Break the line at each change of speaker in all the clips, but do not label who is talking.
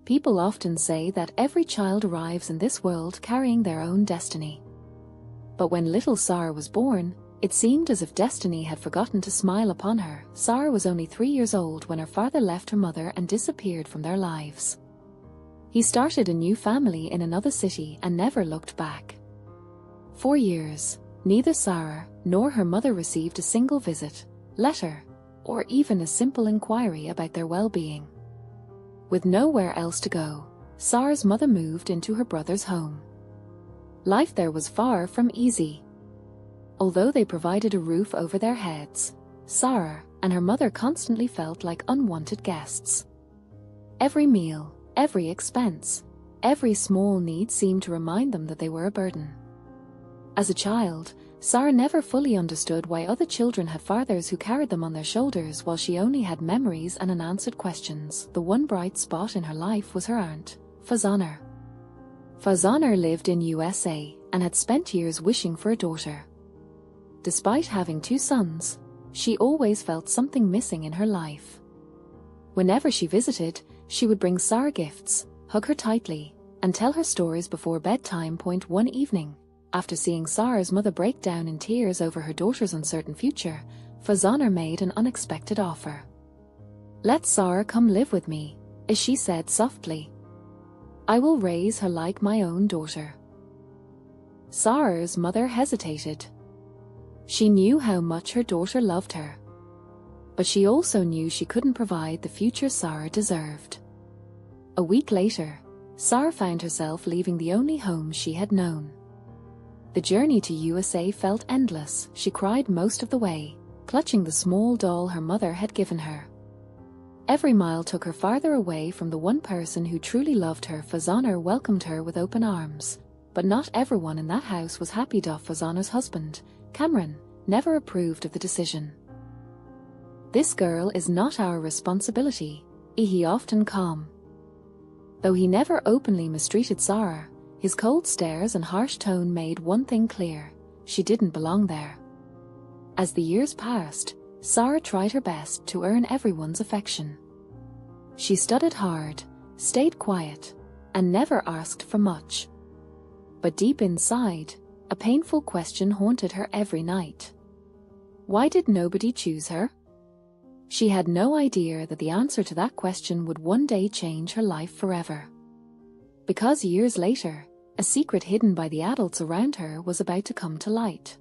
People often say that every child arrives in this world carrying their own destiny. But when little Sara was born, it seemed as if destiny had forgotten to smile upon her. Sara was only 3 years old when her father left her mother and disappeared from their lives. He started a new family in another city and never looked back. For years, neither Sara nor her mother received a single visit, letter, or even a simple inquiry about their well-being. With nowhere else to go, Sara's mother moved into her brother's home. Life there was far from easy. Although they provided a roof over their heads, Sara and her mother constantly felt like unwanted guests. Every meal, every expense, every small need seemed to remind them that they were a burden. As a child, Sara never fully understood why other children had fathers who carried them on their shoulders while she only had memories and unanswered questions. The one bright spot in her life was her aunt, Fazana. Fazana lived in USA and had spent years wishing for a daughter. Despite having 2 sons, she always felt something missing in her life. Whenever she visited, she would bring Sara gifts, hug her tightly, and tell her stories before bedtime. One evening, after seeing Sara's mother break down in tears over her daughter's uncertain future, Fazana made an unexpected offer. "Let Sara come live with me," as she said softly. "I will raise her like my own daughter." Sara's mother hesitated. She knew how much her daughter loved her. But she also knew she couldn't provide the future Sara deserved. A week later, Sara found herself leaving the only home she had known. The journey to USA felt endless. She cried most of the way, clutching the small doll her mother had given her. Every mile took her farther away from the one person who truly loved her. Fazana welcomed her with open arms, but not everyone in that house was happy. Fazana's husband, Cameron, never approved of the decision. "This girl is not our responsibility," he often calm. Though he never openly mistreated Sara, his cold stares and harsh tone made one thing clear: she didn't belong there. As the years passed, Sara tried her best to earn everyone's affection. She studied hard, stayed quiet, and never asked for much. But deep inside, a painful question haunted her every night. Why did nobody choose her? She had no idea that the answer to that question would one day change her life forever. Because years later, a secret hidden by the adults around her was about to come to light.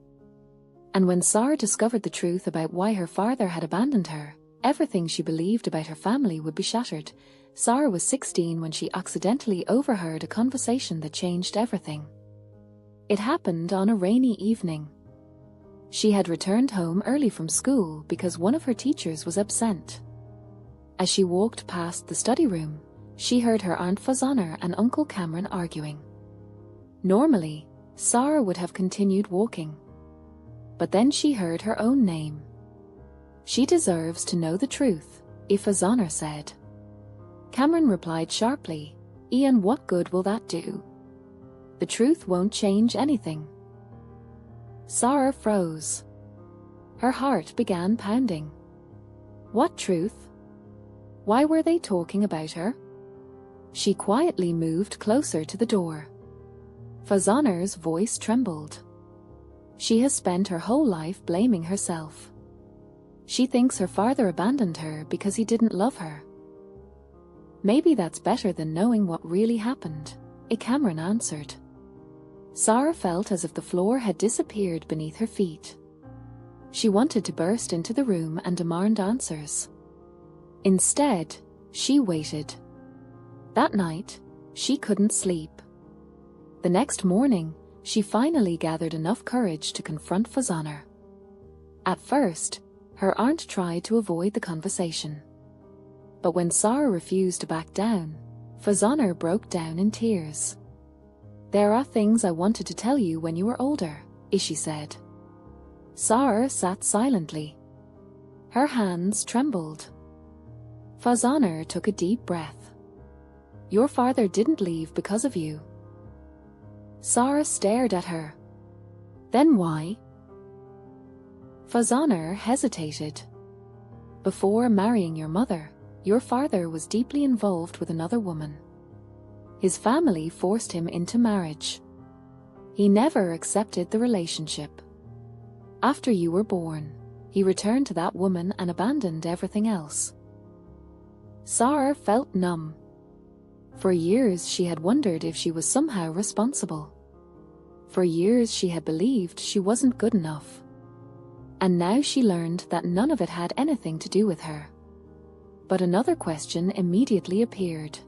And when Sara discovered the truth about why her father had abandoned her, everything she believed about her family would be shattered. Sara was 16 when she accidentally overheard a conversation that changed everything. It happened on a rainy evening. She had returned home early from school because one of her teachers was absent. As she walked past the study room, she heard her Aunt Fazana and Uncle Cameron arguing. Normally, Sara would have continued walking. But then she heard her own name. "She deserves to know the truth," Fazana said. Cameron replied sharply, "Ian, what good will that do? The truth won't change anything." Sara froze. Her heart began pounding. What truth? Why were they talking about her? She quietly moved closer to the door. Fazana's voice trembled. "She has spent her whole life blaming herself. She thinks her father abandoned her because he didn't love her." "Maybe that's better than knowing what really happened," Cameron answered. Sara felt as if the floor had disappeared beneath her feet. She wanted to burst into the room and demand answers. Instead, she waited. That night, she couldn't sleep. The next morning, she finally gathered enough courage to confront Fazana. At first, her aunt tried to avoid the conversation. But when Sara refused to back down, Fazana broke down in tears. "There are things I wanted to tell you when you were older," she said. Sara sat silently. Her hands trembled. Fazana took a deep breath. "Your father didn't leave because of you." Sara stared at her. "Then why?" Fazana hesitated. "Before marrying your mother, your father was deeply involved with another woman," His family forced him into marriage. He never accepted the relationship. After you were born, he returned to that woman and abandoned everything else. Sara felt numb. For years she had wondered if she was somehow responsible. For years she had believed she wasn't good enough. And now she learned that none of it had anything to do with her. But another question immediately appeared.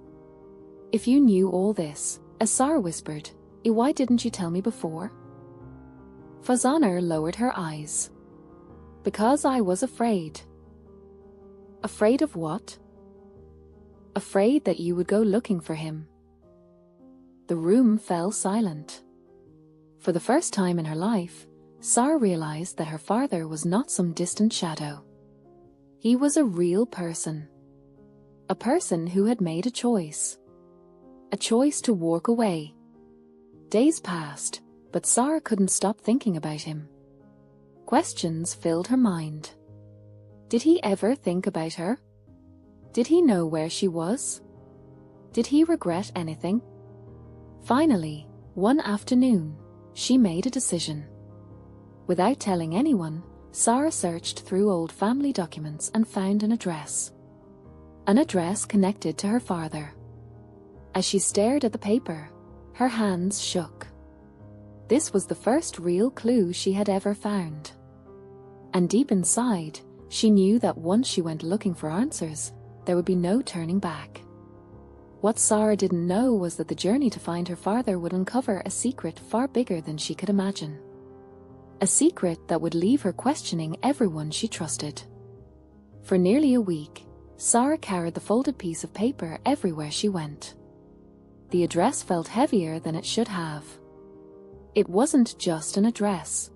If you knew all this, as Sara whispered, why didn't you tell me before? Fazana lowered her eyes. Because I was afraid. Afraid of what? Afraid that you would go looking for him. The room fell silent. For the first time in her life, Sara realized that her father was not some distant shadow. He was a real person. A person who had made a choice. A choice to walk away. Days passed, but Sara couldn't stop thinking about him. Questions filled her mind. Did he ever think about her? Did he know where she was? Did he regret anything? Finally, one afternoon, she made a decision. Without telling anyone, Sara searched through old family documents and found an address. An address connected to her father. As she stared at the paper, her hands shook. This was the first real clue she had ever found. And deep inside, she knew that once she went looking for answers, there would be no turning back. What Sara didn't know was that the journey to find her father would uncover a secret far bigger than she could imagine. A secret that would leave her questioning everyone she trusted. For nearly a week, Sara carried the folded piece of paper everywhere she went. The address felt heavier than it should have. It wasn't just an address.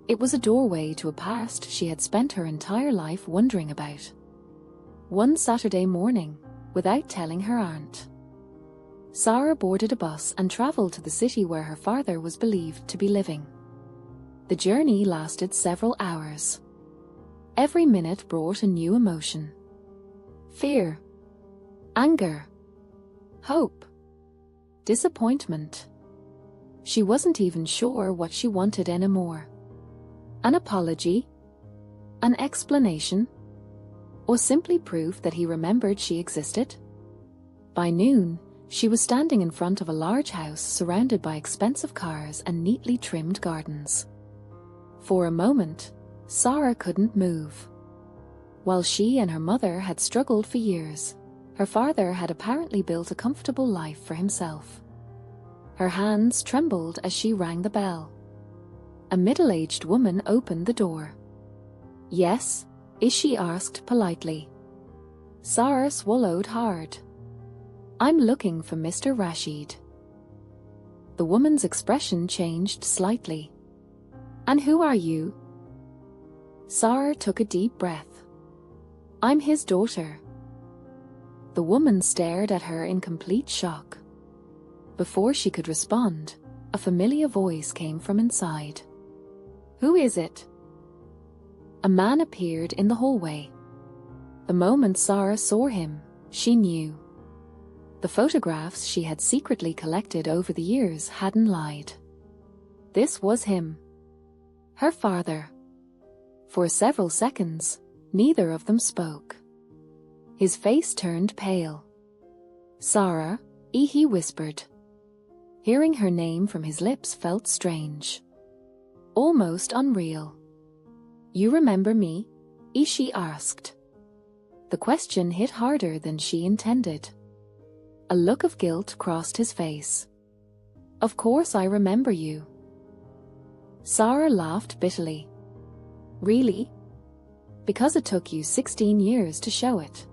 It was a doorway to a past she had spent her entire life wondering about. One Saturday morning, without telling her aunt, Sara boarded a bus and traveled to the city where her father was believed to be living. The journey lasted several hours. Every minute brought a new emotion. Fear. Anger. Hope. Disappointment. She wasn't even sure what she wanted anymore. An apology? An explanation? Or simply proof that he remembered she existed? By noon, she was standing in front of a large house surrounded by expensive cars and neatly trimmed gardens. For a moment, Sara couldn't move. While she and her mother had struggled for years, her father had apparently built a comfortable life for himself. Her hands trembled as she rang the bell. A middle-aged woman opened the door. Yes, she asked politely. Sara swallowed hard. I'm looking for Mr. Rashid. The woman's expression changed slightly. And who are you? Sara took a deep breath. I'm his daughter. The woman stared at her in complete shock. Before she could respond, a familiar voice came from inside. Who is it? A man appeared in the hallway. The moment Sara saw him, she knew. The photographs she had secretly collected over the years hadn't lied. This was him. Her father. For several seconds, neither of them spoke. His face turned pale. Sara, he whispered. Hearing her name from his lips felt strange. Almost unreal. You remember me? She asked. The question hit harder than she intended. A look of guilt crossed his face. Of course I remember you. Sara laughed bitterly. Really? Because it took you 16 years to show it.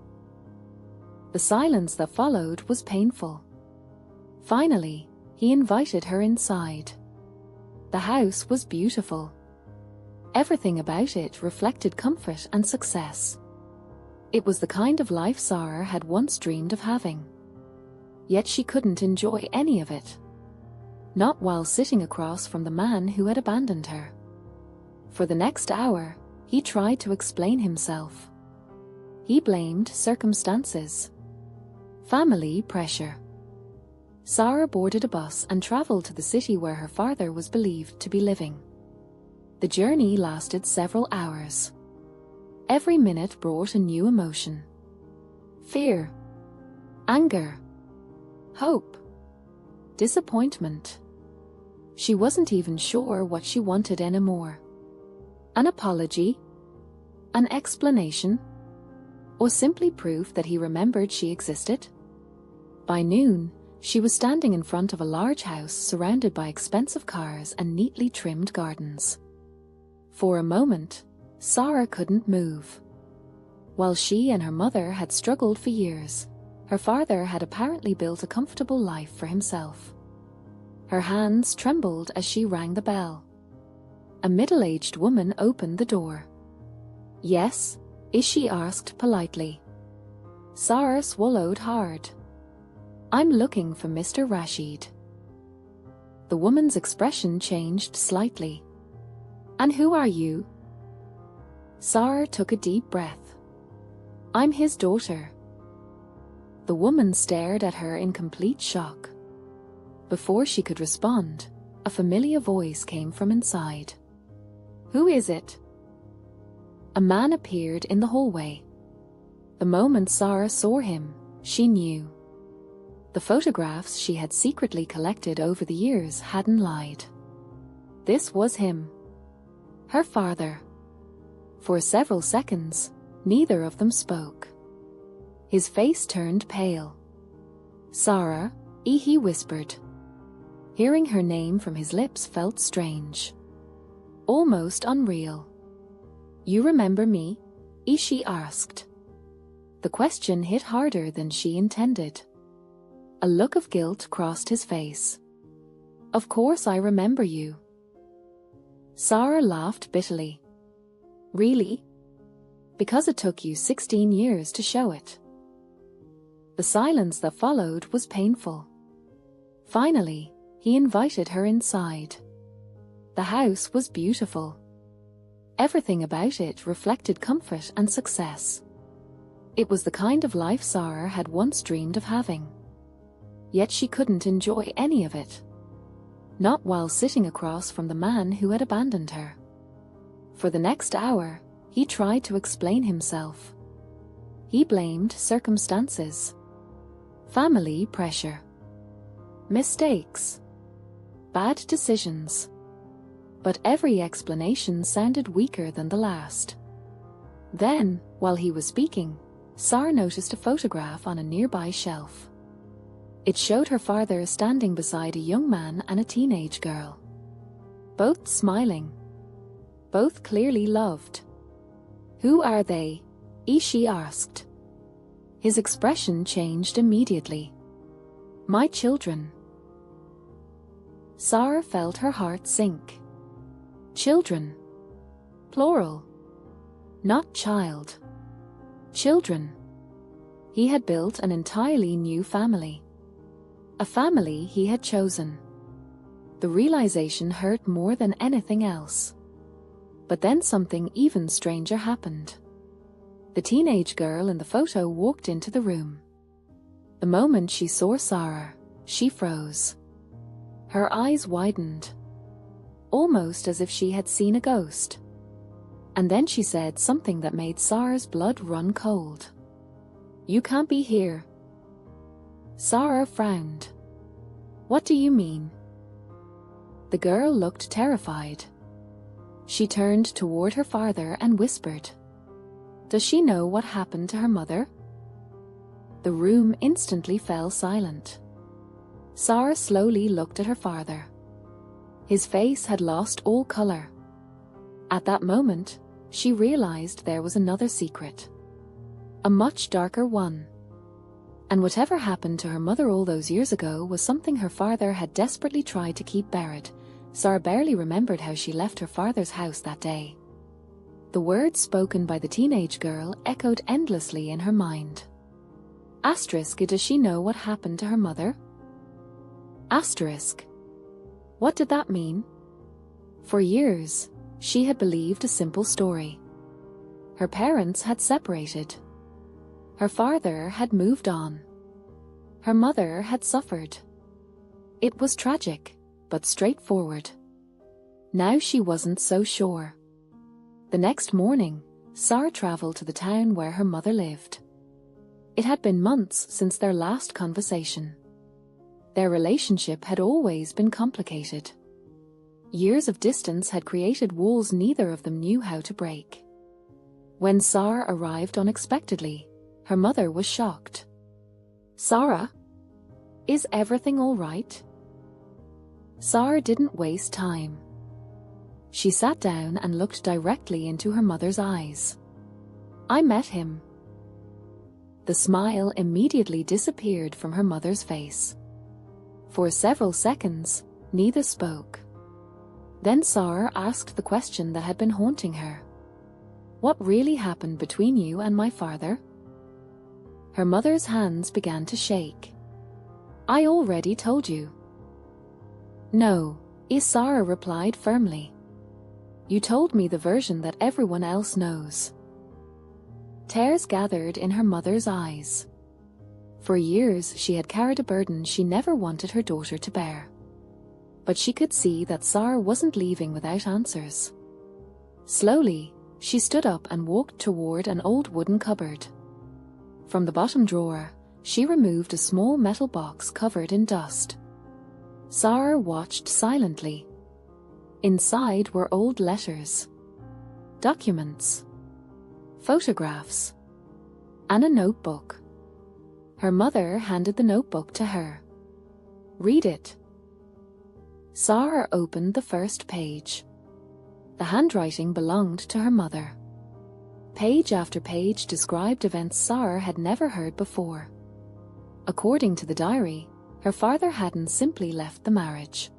The silence that followed was painful. Finally, he invited her inside. The house was beautiful. Everything about it reflected comfort and success. It was the kind of life Sara had once dreamed of having. Yet she couldn't enjoy any of it. Not while sitting across from the man who had abandoned her. For the next hour, he tried to explain himself. He blamed circumstances. Family pressure. Sara boarded a bus and traveled to the city where her father was believed to be living. The journey lasted several hours. Every minute brought a new emotion. Fear, anger, hope, disappointment. She wasn't even sure what she wanted anymore. An apology? An explanation? Or simply proof that he remembered she existed? By noon, she was standing in front of a large house surrounded by expensive cars and neatly trimmed gardens. For a moment, Sara couldn't move. While she and her mother had struggled for years, her father had apparently built a comfortable life for himself. Her hands trembled as she rang the bell. A middle-aged woman opened the door. "Yes?" she asked politely. Sara swallowed hard. "I'm looking for Mr. Rashid." The woman's expression changed slightly. "And who are you?" Sara took a deep breath. "I'm his daughter." The woman stared at her in complete shock. Before she could respond, a familiar voice came from inside. "Who is it?" A man appeared in the hallway. The moment Sara saw him, she knew. The photographs she had secretly collected over the years hadn't lied. This was him. Her father. For several seconds, neither of them spoke. His face turned pale. "Sara," he whispered. Hearing her name from his lips felt strange. Almost unreal. "You remember me?" she asked. The question hit harder than she intended. A look of guilt crossed his face. "Of course I remember you." Sara laughed bitterly. "Really? Because it took you 16 years to show it." The silence that followed was painful. Finally, he invited her inside. The house was beautiful. Everything about it reflected comfort and success. It was the kind of life Sara had once dreamed of having. Yet she couldn't enjoy any of it. Not while sitting across from the man who had abandoned her. For the next hour, he tried to explain himself. He blamed circumstances, family pressure, mistakes, bad decisions. But every explanation sounded weaker than the last. Then, while he was speaking, Sara noticed a photograph on a nearby shelf. It showed her father standing beside a young man and a teenage girl. Both smiling. Both clearly loved. "Who are they?" she asked. His expression changed immediately. "My children." Sara felt her heart sink. Children. Plural. Not child. Children. He had built an entirely new family. A family he had chosen. The realization hurt more than anything else. But then something even stranger happened. The teenage girl in the photo walked into the room. The moment she saw Sara, she froze. Her eyes widened. Almost as if she had seen a ghost. And then she said something that made Sara's blood run cold. "You can't be here." Sara frowned. "What do you mean?" The girl looked terrified. She turned toward her father and whispered, "Does she know what happened to her mother?" The room instantly fell silent. Sara slowly looked at her father. His face had lost all color. At that moment, she realized there was another secret. A much darker one. And whatever happened to her mother all those years ago was something her father had desperately tried to keep buried. Sara barely remembered how she left her father's house that day. The words spoken by the teenage girl echoed endlessly in her mind. Asterisk, does she know what happened to her mother? Asterisk. What did that mean? For years, she had believed a simple story. Her parents had separated. Her father had moved on. Her mother had suffered. It was tragic, but straightforward. Now she wasn't so sure. The next morning, Sara traveled to the town where her mother lived. It had been months since their last conversation. Their relationship had always been complicated. Years of distance had created walls neither of them knew how to break. When Sara arrived unexpectedly, her mother was shocked. "Sara? Is everything all right?" Sara didn't waste time. She sat down and looked directly into her mother's eyes. "I met him." The smile immediately disappeared from her mother's face. For several seconds, neither spoke. Then Sara asked the question that had been haunting her. "What really happened between you and my father?" Her mother's hands began to shake. "I already told you." "No," Sara replied firmly. "You told me the version that everyone else knows." Tears gathered in her mother's eyes. For years she had carried a burden she never wanted her daughter to bear. But she could see that Sara wasn't leaving without answers. Slowly, she stood up and walked toward an old wooden cupboard. From the bottom drawer, she removed a small metal box covered in dust. Sara watched silently. Inside were old letters, documents, photographs, and a notebook. Her mother handed the notebook to her. "Read it." Sara opened the first page. The handwriting belonged to her mother. Page after page described events Sara had never heard before. According to the diary, her father hadn't simply left the marriage.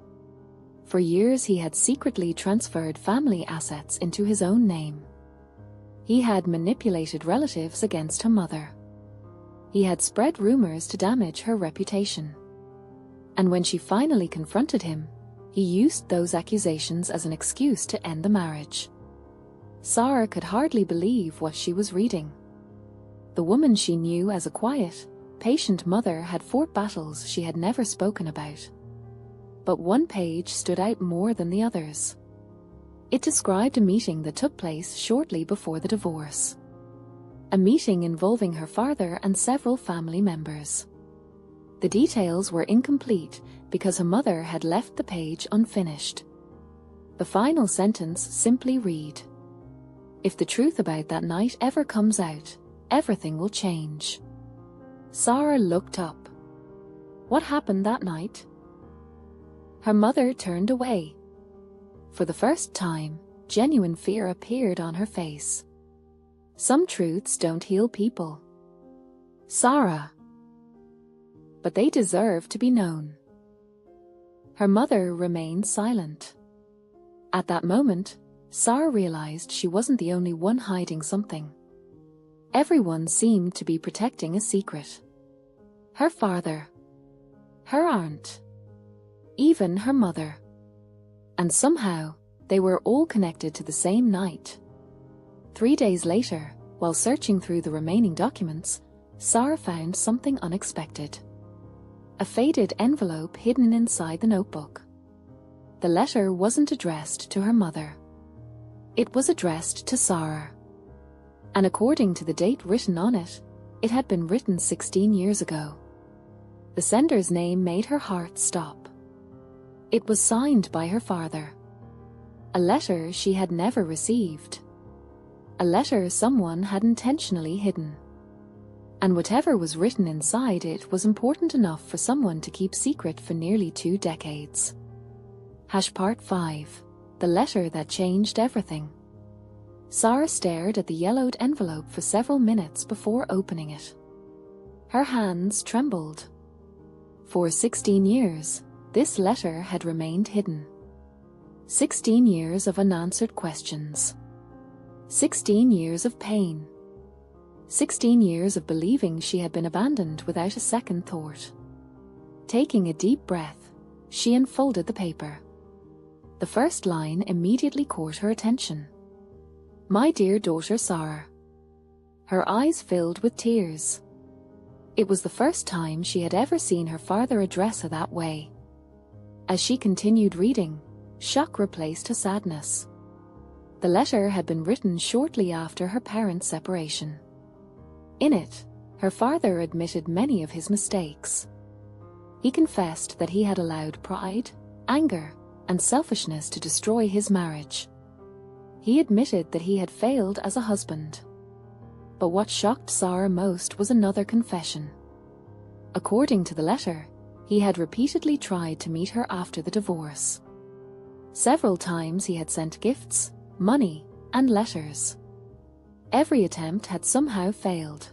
For years he had secretly transferred family assets into his own name. He had manipulated relatives against her mother. He had spread rumors to damage her reputation. And when she finally confronted him, he used those accusations as an excuse to end the marriage. Sara could hardly believe what she was reading. The woman she knew as a quiet, patient mother had fought battles she had never spoken about. But one page stood out more than the others. It described a meeting that took place shortly before the divorce. A meeting involving her father and several family members. The details were incomplete because her mother had left the page unfinished. The final sentence simply read, "If the truth about that night ever comes out, everything will change." Sara looked up. What happened that night? Her mother turned away. For the first time, genuine fear appeared on her face. Some truths don't heal people, Sara, but they deserve to be known. Her mother remained silent. At that moment, Sara realized she wasn't the only one hiding something. Everyone seemed to be protecting a secret. Her father, her aunt, even her mother. And somehow, they were all connected to the same night. 3 days later, while searching through the remaining documents, Sara found something unexpected. A faded envelope hidden inside the notebook. The letter wasn't addressed to her mother. It was addressed to Sara. And according to the date written on it, it had been written 16 years ago. The sender's name made her heart stop. It was signed by her father. A letter she had never received. A letter someone had intentionally hidden. And whatever was written inside it was important enough for someone to keep secret for nearly 2 decades. Part 5. The letter that changed everything. Sara stared at the yellowed envelope for several minutes before opening it. Her hands trembled. For 16 years, this letter had remained hidden. 16 years of unanswered questions. 16 years of pain. 16 years of believing she had been abandoned without a second thought. Taking a deep breath, she unfolded the paper. The first line immediately caught her attention. "My dear daughter Sara." Her eyes filled with tears. It was the first time she had ever seen her father address her that way. As she continued reading, shock replaced her sadness. The letter had been written shortly after her parents' separation. In it, her father admitted many of his mistakes. He confessed that he had allowed pride, anger, and selfishness to destroy his marriage. He admitted that he had failed as a husband. But what shocked Sara most was another confession. According to the letter, he had repeatedly tried to meet her after the divorce. Several times he had sent gifts, money, and letters. Every attempt had somehow failed.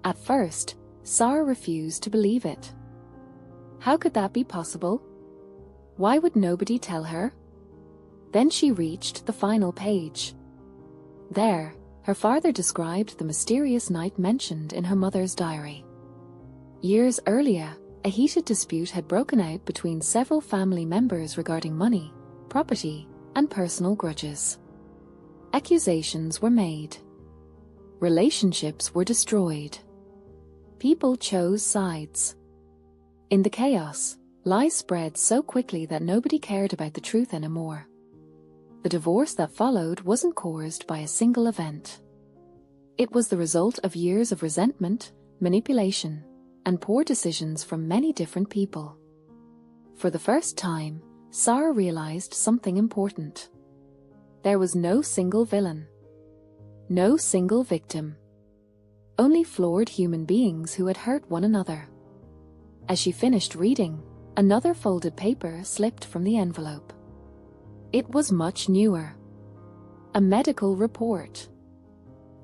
At first, Sara refused to believe it. How could that be possible? Why would nobody tell her? Then she reached the final page. There, her father described the mysterious night mentioned in her mother's diary. Years earlier, a heated dispute had broken out between several family members regarding money, property, and personal grudges. Accusations were made. Relationships were destroyed. People chose sides. In the chaos, lies spread so quickly that nobody cared about the truth anymore. The divorce that followed wasn't caused by a single event. It was the result of years of resentment, manipulation, and poor decisions from many different people. For the first time, Sara realized something important. There was no single villain. No single victim. Only flawed human beings who had hurt one another. As she finished reading, another folded paper slipped from the envelope. It was much newer. A medical report.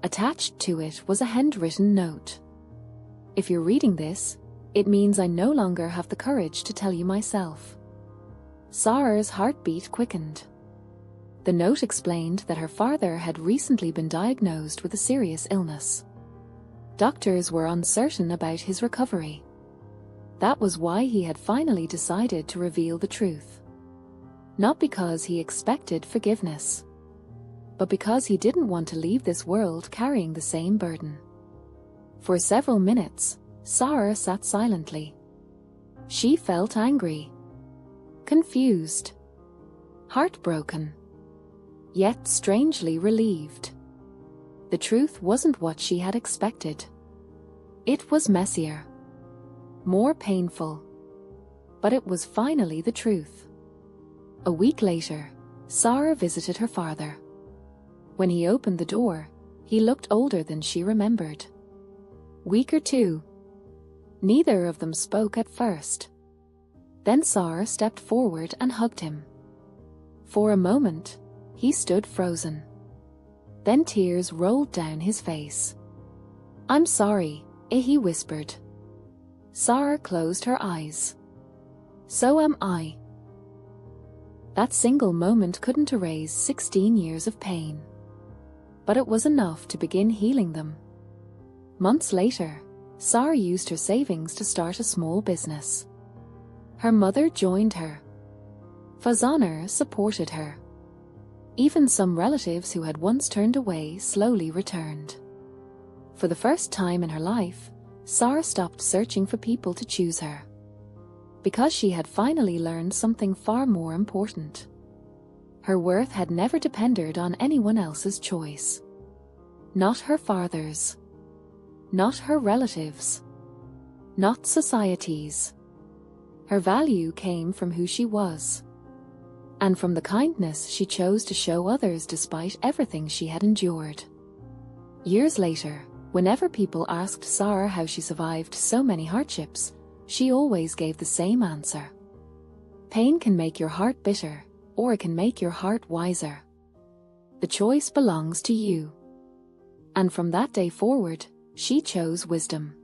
Attached to it was a handwritten note. If you're reading this, it means I no longer have the courage to tell you myself. Sara's heartbeat quickened. The note explained that her father had recently been diagnosed with a serious illness. Doctors were uncertain about his recovery. That was why he had finally decided to reveal the truth. Not because he expected forgiveness, but because he didn't want to leave this world carrying the same burden. For several minutes, Sara sat silently. She felt angry, confused, heartbroken, yet strangely relieved. The truth wasn't what she had expected. It was messier, more painful, but it was finally the truth. A week later, Sara visited her father. When he opened the door, he looked older than she remembered. Weaker too. Neither of them spoke at first. Then Sara stepped forward and hugged him. For a moment, he stood frozen. Then tears rolled down his face. "I'm sorry," he whispered. Sara closed her eyes. "So am I." That single moment couldn't erase 16 years of pain. But it was enough to begin healing them. Months later, Sara used her savings to start a small business. Her mother joined her. Fazana supported her. Even some relatives who had once turned away slowly returned. For the first time in her life, Sara stopped searching for people to choose her. Because she had finally learned something far more important. Her worth had never depended on anyone else's choice. Not her father's. Not her relatives. Not society's. Her value came from who she was. And from the kindness she chose to show others despite everything she had endured. Years later, whenever people asked Sara how she survived so many hardships, she always gave the same answer. Pain can make your heart bitter, or it can make your heart wiser. The choice belongs to you. And from that day forward, she chose wisdom.